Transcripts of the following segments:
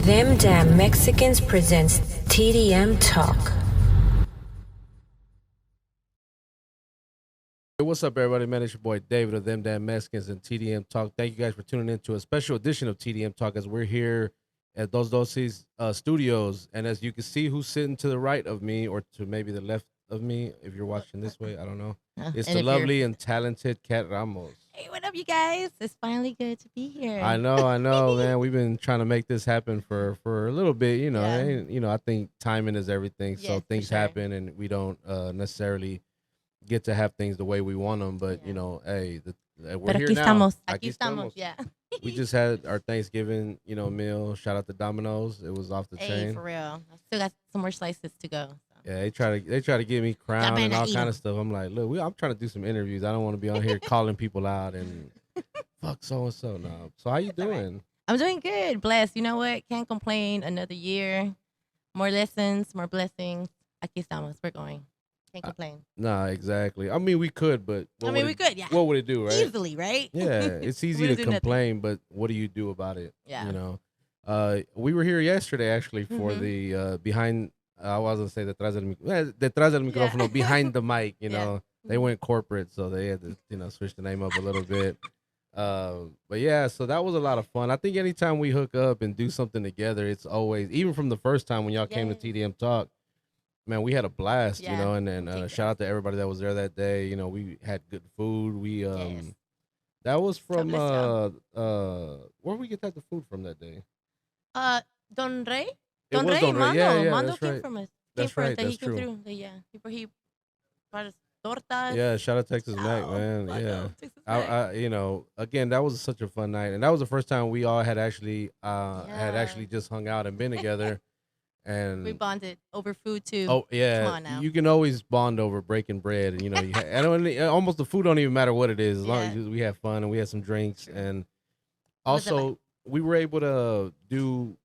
Them Damn Mexicans presents TDM Talk. Hey, what's up, everybody? Man, it's your boy David of Them Damn Mexicans and TDM Talk. Thank you guys for tuning in to a special edition of TDM Talk as we're here at Dos Dosis Studios. And as you can see, who's sitting to the right of me or to maybe the left of me, if you're watching this way, I don't know. It's the lovely and talented Kat Ramos. Hey, what up, you guys? It's finally good to be here. I know, man. We've been trying to make this happen for a little bit, you know. Yeah. And, I think timing is everything. So Yes, things for sure. happen and we don't necessarily get to have things the way we want them. But, Yeah. Hey, we're Pero here aquí now. estamos. Aquí Aquí estamos. Yeah. We just had our Thanksgiving, meal. Shout out to Domino's. It was off the Hey, chain. for real. I still got some more slices to go. So. Yeah, they try to get me crowned better and all eat kind 'em. of stuff. I'm like, look, I'm trying to do some interviews. I don't want to be on here calling people out and fuck so and so. No. So how you That's all right. doing? I'm doing good. Blessed. You know what? Can't complain. Another year. More lessons, more blessings. Aquí estamos. We're going. Can't complain. Nah, exactly. I mean, we could, but we could, yeah. What would it do, right? Easily, right? Yeah, it's easy to Wouldn't do nothing. complain, but what do you do about it? Yeah. We were here yesterday actually for the behind. I wasn't say detrás del micrófono, behind the mic. They went corporate, so they had to switch the name up a little bit. But yeah, so that was a lot of fun. I think anytime we hook up and do something together, it's always, even from the first time when y'all came to TDM Talk, man, we had a blast, Yeah. and then shout out to everybody that was there that day. We had good food. We Yes. that was from bless where we get the food from that day? Don Rey? It was Rey, Don Rey. Mando. Yeah, Mando that's came right. from us. That's came right, That he that's came true. through. Yeah. He brought us tortas. Yeah, shout out Texas Mac, Oh, man. Mando, Yeah. Texas Mac. Again, that was such a fun night, and that was the first time we all had actually Yeah. just hung out and been together, and We bonded over food too. oh yeah, Come on now. you can always bond over breaking bread, and almost the food don't even matter what it is, as long Yeah. as we have fun and we had some drinks, True. and was it also we were able to do.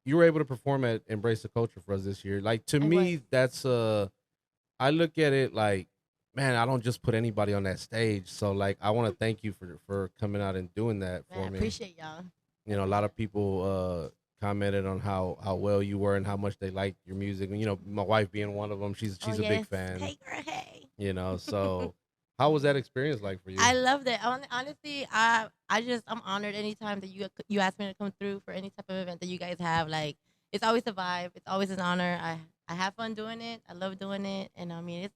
You were able to perform at Embrace the Culture for us this year. Like to me, was. that's I look at it like, man, I don't just put anybody on that stage. So like, I want to thank you for coming out and doing that for Man, I me. appreciate y'all. A lot of people commented on how well you were and how much they liked your music. And my wife being one of them, she's a big Yes. fan. Hey, girl, hey. So how was that experience like for you? I loved it. Honestly, I'm honored anytime that you ask me to come through for any type of event that you guys have. Like, it's always a vibe. It's always an honor. I have fun doing it. I love doing it, and I mean,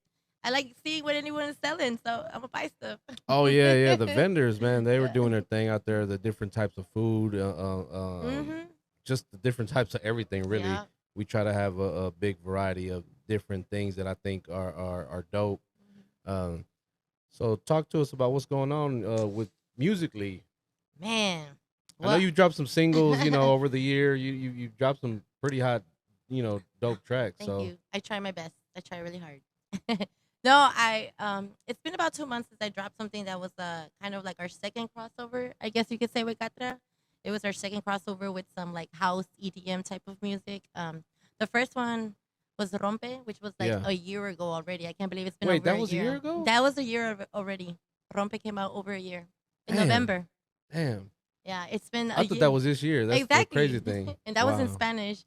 I like seeing what anyone is selling. So I'm gonna buy stuff. Oh yeah, the vendors, man, they were Yeah. doing their thing out there. The different types of food, just the different types of everything. Really, Yeah. we try to have a big variety of different things that I think are dope. Um, so talk to us about what's going on with musically. Man. I know you dropped some singles, over the year. You dropped some pretty hot, dope tracks. Thank so you. I try my best. I try really hard. No, it's been about 2 months since I dropped something that was kind of like our second crossover, I guess you could say, with Catra. It was our second crossover with some like house EDM type of music. The first one was Rompe, which was like Yeah. a year ago already. I can't believe it's been Wait, over that a was a year. year ago? That was a year already. Rompe came out over a year in Damn. November. damn, Yeah, it's been a I thought year. that was this year. That's Exactly. the crazy thing. And that was in Wow. Spanish.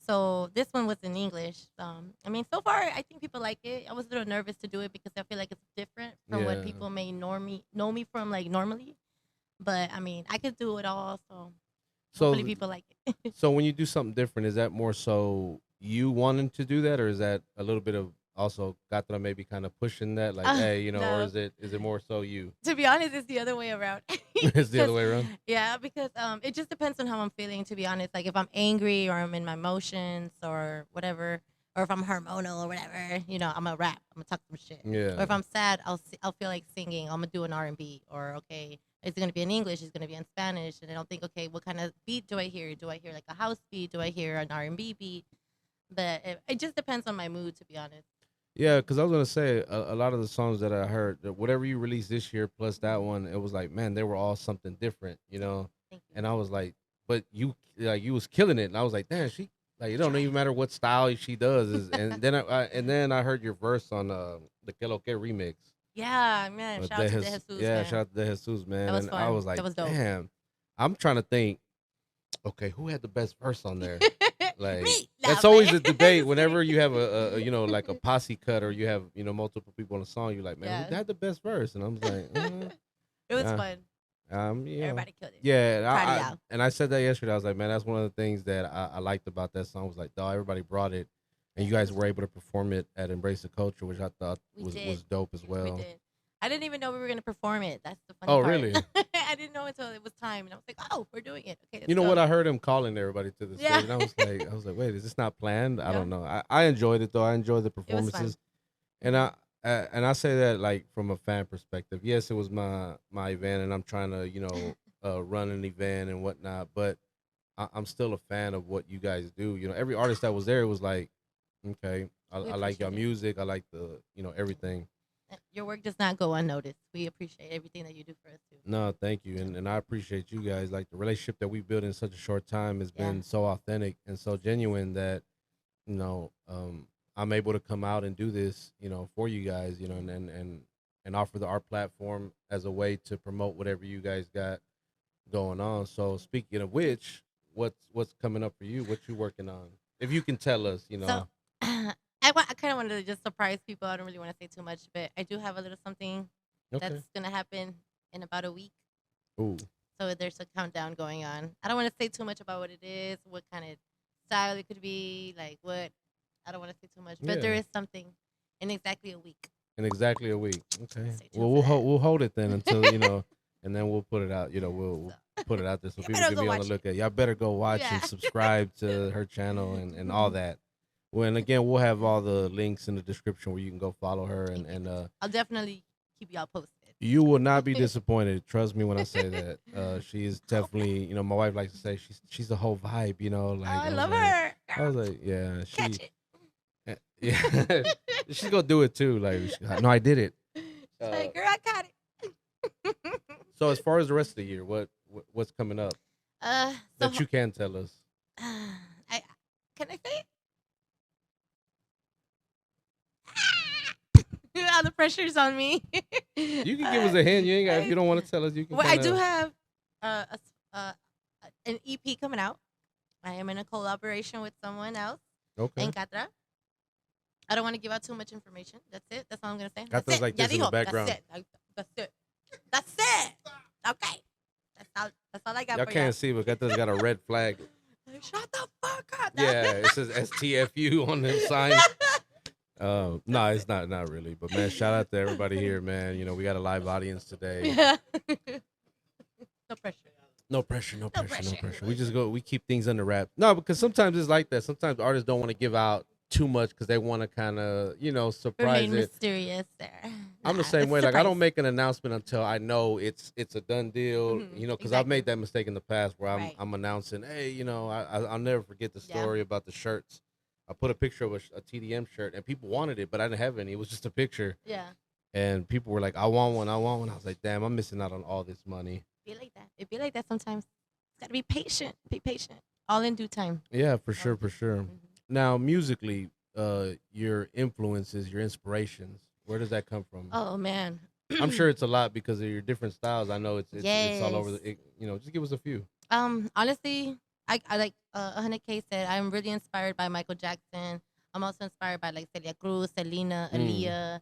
So this one was in English. I mean, so far, I think people like it. I was a little nervous to do it because I feel like it's different from Yeah. what people may know me from, like, normally. But, I mean, I could do it all, so So hopefully people like it. So when you do something different, is that more so you wanting to do that, or is that a little bit of also Gatra maybe kind of pushing that, like, hey, or No. is it more so you? To be honest, it's the other way around. It's the other way around. Yeah, because it just depends on how I'm feeling, to be honest. Like, if I'm angry or I'm in my emotions or whatever, or if I'm hormonal or whatever, I'm gonna rap. I'm gonna talk some shit. Yeah. Or if I'm sad, I'll feel like singing. I'm gonna do an R&B. Or, okay, it's gonna be in English. It's gonna be in Spanish. And then I'll think, okay, what kind of beat do I hear? Do I hear like a house beat? Do I hear an R&B beat? But it just depends on my mood, to be honest. Yeah, because I was gonna say a lot of the songs that I heard, that whatever you released this year plus that one, it was like, man, they were all something different, Thank you. And I was like, but you was killing it, and I was like, damn, she like it don't even matter what style she does, and then I heard your verse on the Que Lo Que remix. Yeah, man. Shout out to De Jesus, yeah, man. shout out to De Jesus, man. That was and I fun. was like, That was dope. damn, I'm trying to think. Okay, who had the best verse on there? Like Me. that's Nah, always man. a debate whenever you have a you know like a posse cut or you have multiple people on a song. You're like, man, Yeah. who had the best verse? And I'm like, It was uh, fun. Everybody killed it. yeah. Proud of y'all. And I said that yesterday. I was like, man, that's one of the things that I liked about that song. Was like, dog, everybody brought it, and you guys were able to perform it at Embrace the Culture, which I thought was dope as well. We did. I didn't even know we were gonna perform it. That's the funny Oh, part. really? I didn't know until it was time, and I was like, "Oh, we're doing it." Okay. You know what? I heard him calling everybody to the Yeah. stage, and I was like, wait, is this not planned? I Yeah. don't know. I enjoyed it though. I enjoyed the It was fun. performances, and I say that like from a fan perspective. Yes, it was my event, and I'm trying to run an event and whatnot, but I'm still a fan of what you guys do. Every artist that was there was like, okay, I like your appreciate it. music. I like the everything. Your work does not go unnoticed. We appreciate everything that you do for us too. No, thank you, and I appreciate you guys. Like the relationship that we built in such a short time has Yeah. been so authentic and so genuine that you know I'm able to come out and do this for you guys and offer our platform as a way to promote whatever you guys got going on. So speaking of which, what's coming up for you? What you working on? If you can tell us, So, I kind of wanted to just surprise people. I don't really want to say too much, but I do have a little something Okay. that's gonna happen in about a week. Ooh. So there's a countdown going on. I don't want to say too much about what it is, what kind of style it could be, like what. I don't want to say too much, but there Yeah. is something in exactly a week. In exactly a week. Okay. Stay tuned Well, for that. we'll hold it then until and then we'll put it out. We'll put it out there so You people better can go be on the watch it. lookout. Y'all better go watch and Yeah. subscribe to her channel and all that. Well, and again, we'll have all the links in the description where you can go follow her and I'll definitely keep y'all posted. you will not be disappointed. Trust me when I say that. She is definitely, my wife likes to say she's the whole vibe. Like I was love like- her. I was like, yeah, Catch it. yeah, she's gonna do it too. Like, no, I did it. She's like, girl, I got it. So as far as the rest of the year, what's coming up So that you can tell us? I can I say it? All the pressure's on me. You can give us a hint. You ain't got if you don't want to tell us. You can. Well, I do kinda- have an EP coming out. I am in a collaboration with someone else Okay. in Catra. I don't want to give out too much information. That's it. That's all I'm gonna say. Catra's That's it. like Ya this in the dijo. background. That's it. That's it. That's it. Okay. That's all I got Y'all for can't see, but Gata's got a red flag. y'all. Shut the fuck up. Yeah, it says STFU on the sign. No, it's not really. But man, shout out to everybody here, man. We got a live audience today. Yeah. No pressure. No pressure, no pressure, no pressure. pressure. We keep things under wraps. No, because sometimes it's like that. Sometimes artists don't want to give out too much because they want to kind of, surprise Remain it. mysterious there. I'm the Nah, same it's way. Like I surprise. don't make an announcement until I know it's a done deal. Mhm, Because I've exactly. made that mistake in the past where Right. I'm announcing, hey, I'll never forget the Yeah. story about the shirts. I put a picture of a TDM shirt and people wanted it, but I didn't have any. It was just a picture, Yeah. and people were like, I want one, I want one. I was like, damn, I'm missing out on all this money. Be like that. It be like that sometimes. Gotta be patient. Be patient. All in due time. Yeah, for sure, for sure. Mhm. Now, musically, your influences, your inspirations, where does that come from? Oh man. I'm sure it's a lot because of your different styles. I know it's all over. Yes. Just give us a few. Honestly, I like 100K said I'm really inspired by Michael Jackson. I'm also inspired by like Celia Cruz, Selena, Aaliyah.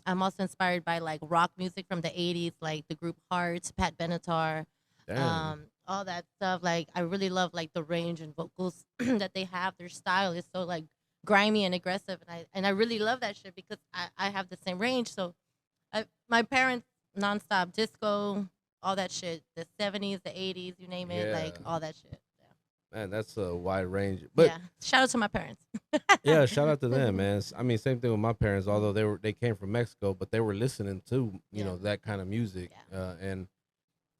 I'm also inspired by like rock music from the 80s, like the group Hearts, Pat Benatar, Damn. all that stuff. Like I really love like the range and vocals that they have. Their style is so like grimy and aggressive, and I really love that shit because I have the same range. So my parents nonstop disco, all that shit, the 70s, the 80s, you name it, like Yeah. all that shit. Man, that's a wide range. But Yeah, shout out to my parents. yeah, shout out to them, man. I mean, same thing with my parents. Although they came from Mexico, but they were listening to Yeah. that kind of music, Yeah. and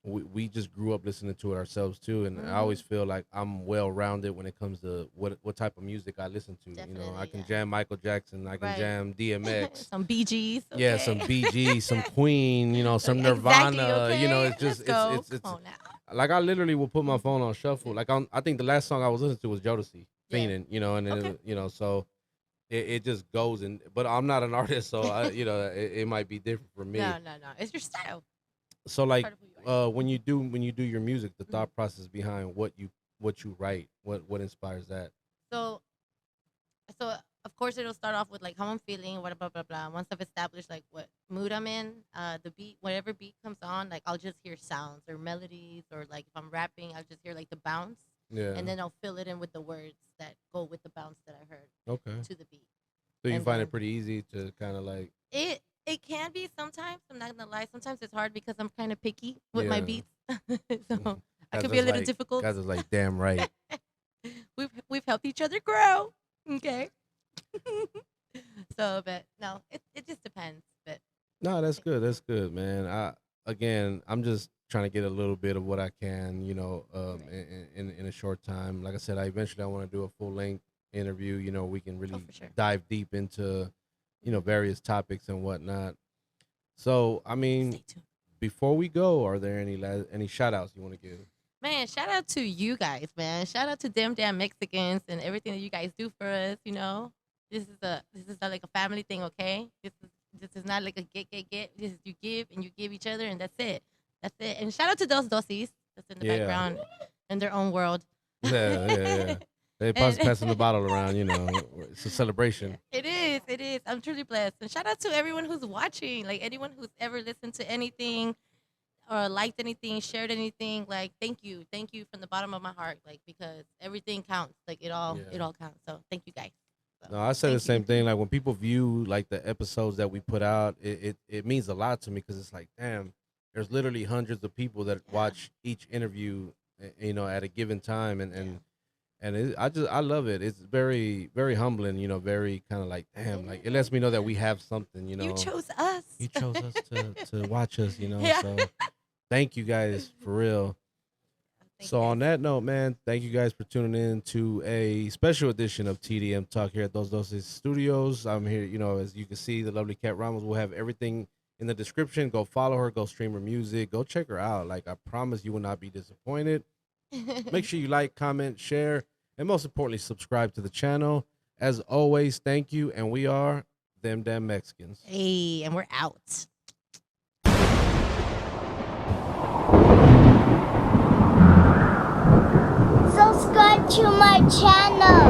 we just grew up listening to it ourselves too. And I Mhm. always feel like I'm well rounded when it comes to what type of music I listen to. I Definitely, can yeah. jam Michael Jackson, I can Right. jam DMX. Some Bee Gees. Yeah, some okay? BG, some Queen, some Exactly, Nirvana. okay? It's just Let's go. it's Come on now. like I literally will put my phone on shuffle. Like I think the last song I was listening to was Jodeci, Yeah. Fiendin', and then Okay. so it just goes but I'm not an artist, so it might be different for me. No. It's your style. So like Part of who you are. when you do your music, the thought process behind what you write, what inspires that? So so of course it'll start off with like how I'm feeling, what blah blah blah. Once I've established like what mood I'm in, the beat, whatever beat comes on, like I'll just hear sounds or melodies, or like if I'm rapping, I'll just hear like the bounce, Yeah. and then I'll fill it in with the words that go with the bounce that I heard Okay. to the beat. So you And find then it pretty easy to kind of like it can be sometimes. I'm not gonna lie. Sometimes it's hard because I'm kind of picky with my yeah. beats, so I Guys can be a is little like difficult. guys is like damn right. We've helped each other grow. Okay. So, but no, it just depends. But No, that's good. That's good, man. I'm just trying to get a little bit of what I can, right. in a short time. Like I said, I want to do a full length interview. We can Oh, really for sure. dive deep into, Mhm. various topics and whatnot. So, I mean, Stay tuned. before we go, are there any shout outs you want to give? Man, shout out to you guys, man. Shout out to them damn Mexicans and everything that you guys do for us. This is like a family thing, okay? This is not like a get. This is you give and you give each other, and that's it. That's it. And shout out to those dosis that's in the Yeah. background in their own world. Yeah, yeah, yeah. They And passing the bottle around, It's a celebration. it is. It is. I'm truly blessed. And shout out to everyone who's watching, like anyone who's ever listened to anything or liked anything, shared anything. Like, thank you from the bottom of my heart. Like, because everything counts. Like, it Yeah. all counts. So thank you guys. So No, I say the thank you. same thing. Like when people view like the episodes that we put out, it means a lot to me because it's like, damn, there's literally hundreds of people that Yeah. watch each interview, at a given time, and Yeah. I love it. It's very very humbling, very kind of like, damn, like it lets me know that we have something, You chose us. You chose us to watch us, Yeah. So thank you guys for real. Thank So you on guys. that note, man, thank you guys for tuning in to a special edition of TDM Talk here at Dos Doces Studios. I'm here, as you can see, the lovely Kat Ramos will have everything in the description. Go follow her, go stream her music, go check her out. Like I promise you will not be disappointed. Make sure you like, comment, share, and most importantly, subscribe to the channel. As always, thank you, and we are them damn Mexicans. Hey, and we're out. Subscribe to my channel.